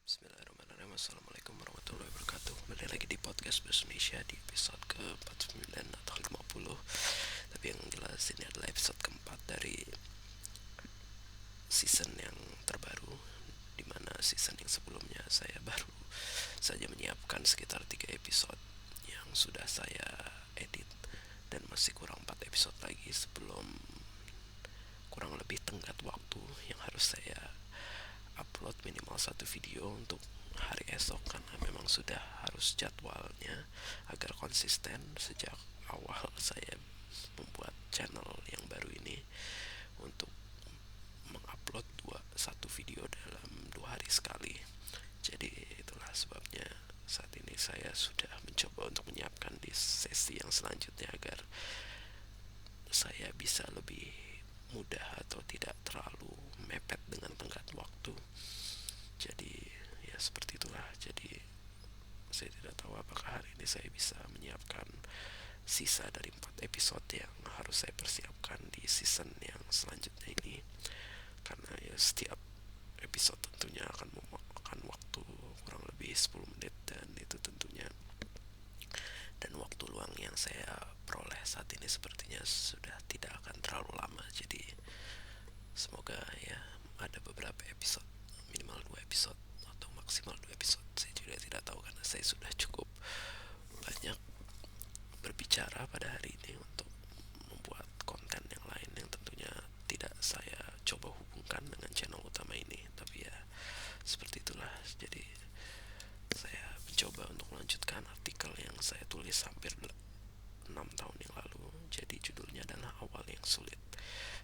Bismillahirrahmanirrahim. Assalamualaikum warahmatullahi wabarakatuh. Kembali lagi di podcast Bahasa Indonesia di episode ke-49 atau 50. Tapi yang jelas ini adalah episode keempat dari season yang terbaru, dimana season yang sebelumnya saya baru saja menyiapkan sekitar 3 episode yang sudah saya edit, dan masih kurang 4 episode lagi sebelum kurang lebih tenggat waktu yang harus saya upload minimal satu video untuk hari esok, karena memang sudah harus jadwalnya agar konsisten sejak awal saya membuat channel yang baru ini untuk mengupload satu video dalam 2 hari sekali. Jadi itulah sebabnya saat ini saya sudah mencoba untuk menyiapkan di sesi yang selanjutnya agar saya bisa lebih mudah atau tidak terlalu mepet dengan tenggat waktu. Jadi ya seperti itulah. Jadi saya tidak tahu apakah hari ini saya bisa menyiapkan sisa dari 4 episode yang harus saya persiapkan di season yang selanjutnya ini, karena ya setiap episode tentunya akan memakan waktu kurang lebih 10 menit, dan itu tentunya, dan waktu luang yang saya peroleh saat ini sepertinya sudah tidak akan terlalu lama. Jadi semoga ya ada beberapa episode, minimal 2 episode atau maksimal 2 episode. Saya juga tidak tahu karena saya sudah cukup banyak berbicara pada hari ini untuk membuat konten yang lain yang tentunya tidak saya coba hubungkan dengan channel utama ini. Tapi ya seperti itulah. Jadi saya mencoba untuk melanjutkan artikel yang saya tulis hampir 6 tahun yang lalu. Jadi judulnya adalah Awal yang Sulit.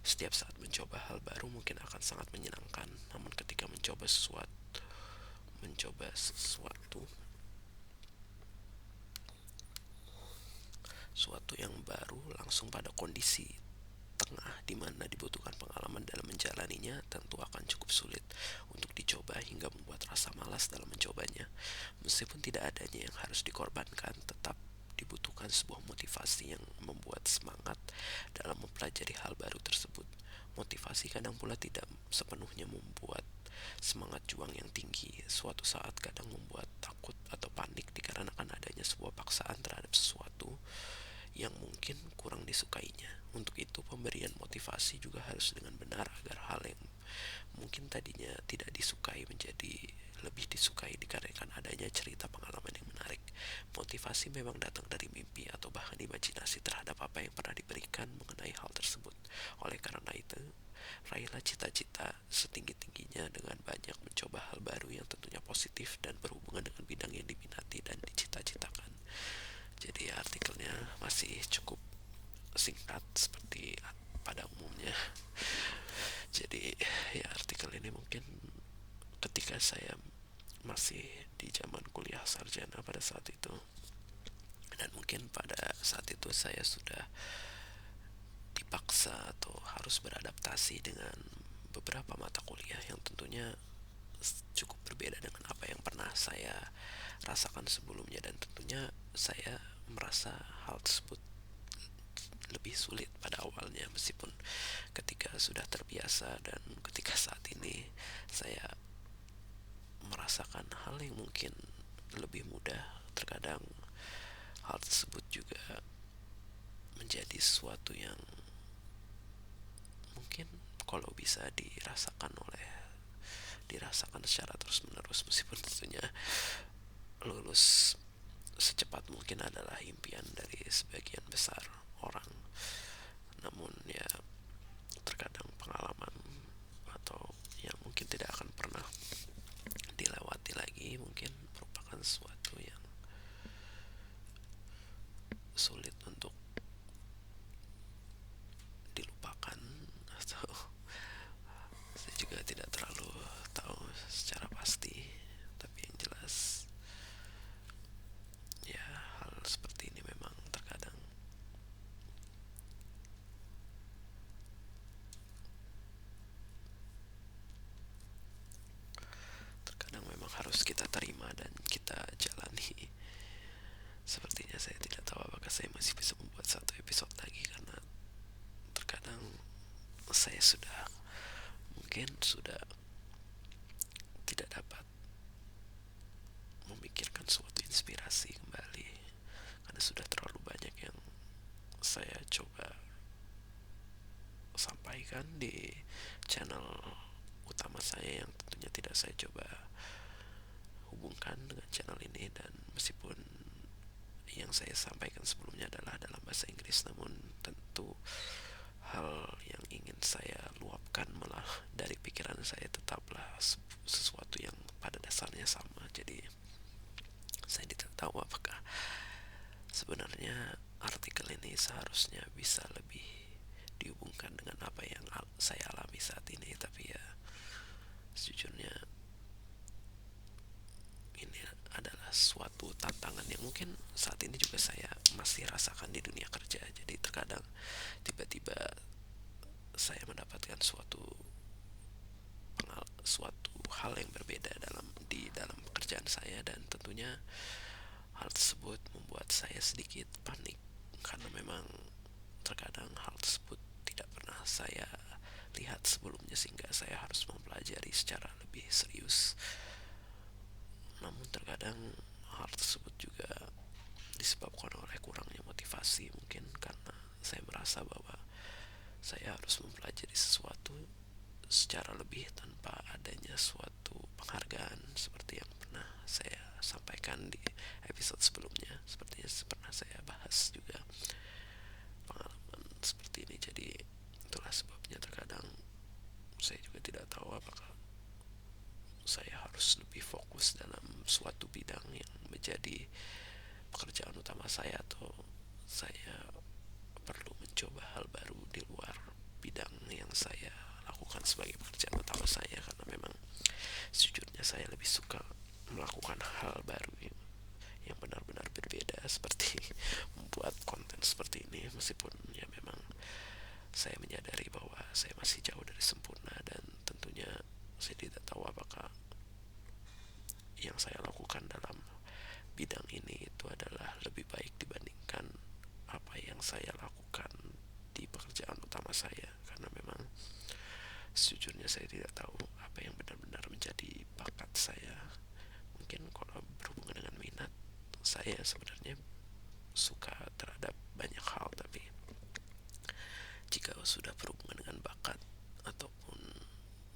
Setiap saat mencoba hal baru mungkin akan sangat menyenangkan, namun ketika mencoba sesuatu yang baru langsung pada kondisi tengah di mana dibutuhkan pengalaman dalam menjalaninya, tentu akan cukup sulit untuk dicoba hingga membuat rasa malas dalam mencobanya. Meskipun tidak adanya yang harus dikorbankan, tetap dibutuhkan sebuah motivasi yang membuat semangat dalam mempelajari hal baru tersebut. Motivasi kadang pula tidak sepenuhnya membuat semangat juang yang tinggi. Suatu saat kadang membuat takut atau panik dikarenakan adanya sebuah paksaan terhadap sesuatu yang mungkin kurang disukainya. Untuk itu pemberian motivasi juga harus dengan benar agar hal yang mungkin tadinya tidak disukai menjadi lebih disukai dikarenakan adanya cerita pengalaman yang menarik. Motivasi memang datang dari mimpi atau bahkan imajinasi terhadap apa yang pernah diberikan mengenai hal tersebut. Oleh karena itu, raihlah cita-cita setinggi-tingginya dengan banyak mencoba hal baru yang tentunya positif dan berhubungan dengan bidang yang diminati dan dicita-citakan. Jadi artikelnya masih cukup singkat seperti pada umumnya. Jadi ya artikel ini mungkin ketika saya masih di zaman kuliah sarjana pada saat itu, dan mungkin pada saat itu saya sudah dipaksa atau harus beradaptasi dengan beberapa mata kuliah yang tentunya cukup berbeda dengan apa yang pernah saya rasakan sebelumnya, dan tentunya saya merasa hal tersebut lebih sulit pada awalnya, meskipun ketika sudah terbiasa dan ketika saat ini saya merasakan hal yang mungkin lebih mudah. Terkadang hal tersebut juga menjadi sesuatu yang mungkin kalau bisa dirasakan secara terus menerus, meskipun tentunya lulus secepat mungkin adalah impian dari sebagian besar orang. Namun ya terkadang pengalaman atau yang mungkin tidak akan pernah dilewati lagi mungkin merupakan sesuatu yang sulit untuk dilupakan, atau saya juga tidak terlalu tahu secara pasti. Tapi yang jelas ya hal seperti ini memang terkadang memang harus kita terima dan kita jalani. Sepertinya saya tidak tahu apakah saya masih bisa membuat satu episode lagi, karena terkadang saya mungkin sudah tidak dapat lakukan di channel utama saya yang tentunya tidak saya coba hubungkan dengan channel ini. Dan meskipun yang saya sampaikan sebelumnya adalah dalam bahasa Inggris, namun tentu hal yang ingin saya luapkan malah dari pikiran saya tetaplah sesuatu yang pada dasarnya sama. Jadi saya tidak tahu apakah sebenarnya artikel ini seharusnya bisa lebih dihubungkan dengan apa yang saya alami saat ini, tapi ya sejujurnya ini adalah suatu tantangan yang mungkin saat ini juga saya masih rasakan di dunia kerja. Jadi terkadang tiba-tiba saya mendapatkan suatu hal yang berbeda dalam pekerjaan saya, dan tentunya hal tersebut membuat saya sedikit panik karena memang terkadang hal tersebut tidak pernah saya lihat sebelumnya, sehingga saya harus mempelajari secara lebih serius. Namun terkadang hal tersebut juga disebabkan oleh kurangnya motivasi, mungkin karena saya merasa bahwa saya harus mempelajari sesuatu secara lebih tanpa adanya suatu penghargaan seperti yang pernah saya sampaikan di episode sebelumnya. Sepertinya pernah saya bahas juga pengalaman seperti ini. Jadi itulah sebabnya terkadang saya juga tidak tahu apakah saya harus lebih fokus dalam suatu bidang yang menjadi pekerjaan utama saya, atau saya perlu mencoba hal baru di luar bidang yang saya lakukan sebagai pekerjaan utama saya. Karena memang sejujurnya saya lebih suka melakukan hal baru yang benar-benar berbeda, seperti membuat konten seperti ini. Meskipun ya memang saya menyadari bahwa saya masih jauh dari sempurna, dan tentunya saya tidak tahu apakah yang saya lakukan dalam bidang ini itu adalah lebih baik dibandingkan apa yang saya lakukan di pekerjaan utama saya. Karena memang sejujurnya saya tidak tahu apa yang benar-benar menjadi bakat saya. Mungkin kalau berhubungan dengan minat, saya sebenarnya suka terhadap banyak hal, tapi jika sudah berhubungan dengan bakat ataupun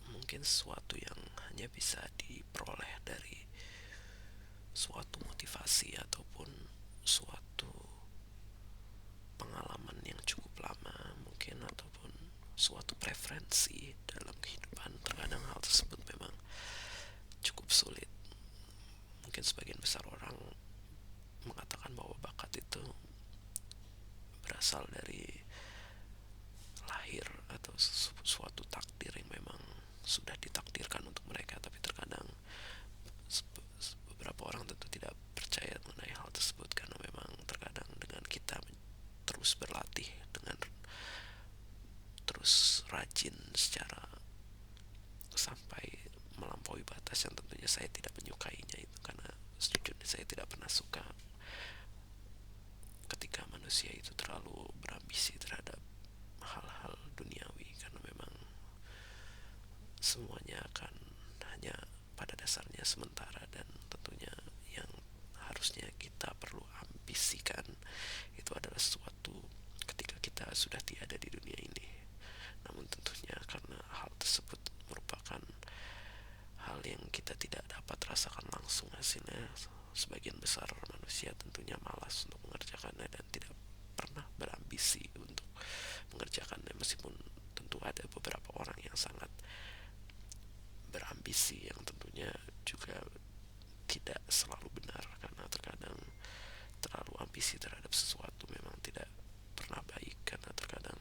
mungkin sesuatu yang hanya bisa diperoleh dari suatu motivasi ataupun suatu pengalaman yang cukup lama mungkin, ataupun suatu preferensi dalam kehidupan, terkadang hal tersebut memang cukup sulit. Mungkin sebagian besar orang mengatakan bahwa bakat itu berasal dari lahir atau suatu takdir yang memang sudah ditakdirkan untuk mereka, tapi terkadang beberapa orang tentu tidak percaya mengenai hal tersebut, karena memang terkadang dengan kita terus berlatih, dengan terus rajin secara sampai melampaui batas yang tentunya saya tidak menyukainya itu. Karena sejujurnya saya tidak pernah suka ketika manusia itu terlalu berambisi terhadap hal-hal duniawi, karena memang semuanya akan hanya pada dasarnya sementara, dan tentunya yang harusnya kita perlu ambisikan itu adalah sesuatu ketika kita sudah tiada di dunia ini. Namun tentunya karena hal tersebut merupakan hal yang kita tidak dapat rasakan langsung hasilnya, sebagian besar manusia tentunya malas untuk mengerjakannya dan tidak pernah berambisi untuk mengerjakannya. Meskipun tentu ada beberapa orang yang sangat berambisi, yang tentunya juga tidak selalu benar, karena terkadang terlalu ambisi terhadap sesuatu memang tidak pernah baik, karena terkadang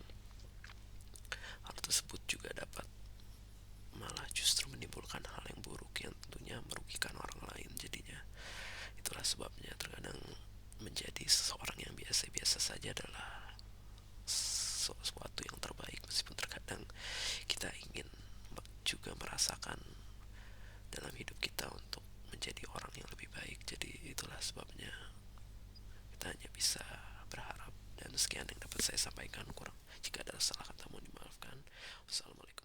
hal tersebut juga dapat malah justru menimbulkan hal yang buruk yang tentunya merugikan orang lain. Jadinya itulah sebabnya terkadang menjadi seseorang yang biasa-biasa saja adalah sesuatu yang terbaik, meskipun terkadang kita ingin juga merasakan dalam hidup kita untuk menjadi orang yang lebih baik. Jadi itulah sebabnya kita hanya bisa berharap. Dan sekian yang dapat saya sampaikan, kurang jika ada salah kata mohon dimaafkan. Wassalamualaikum.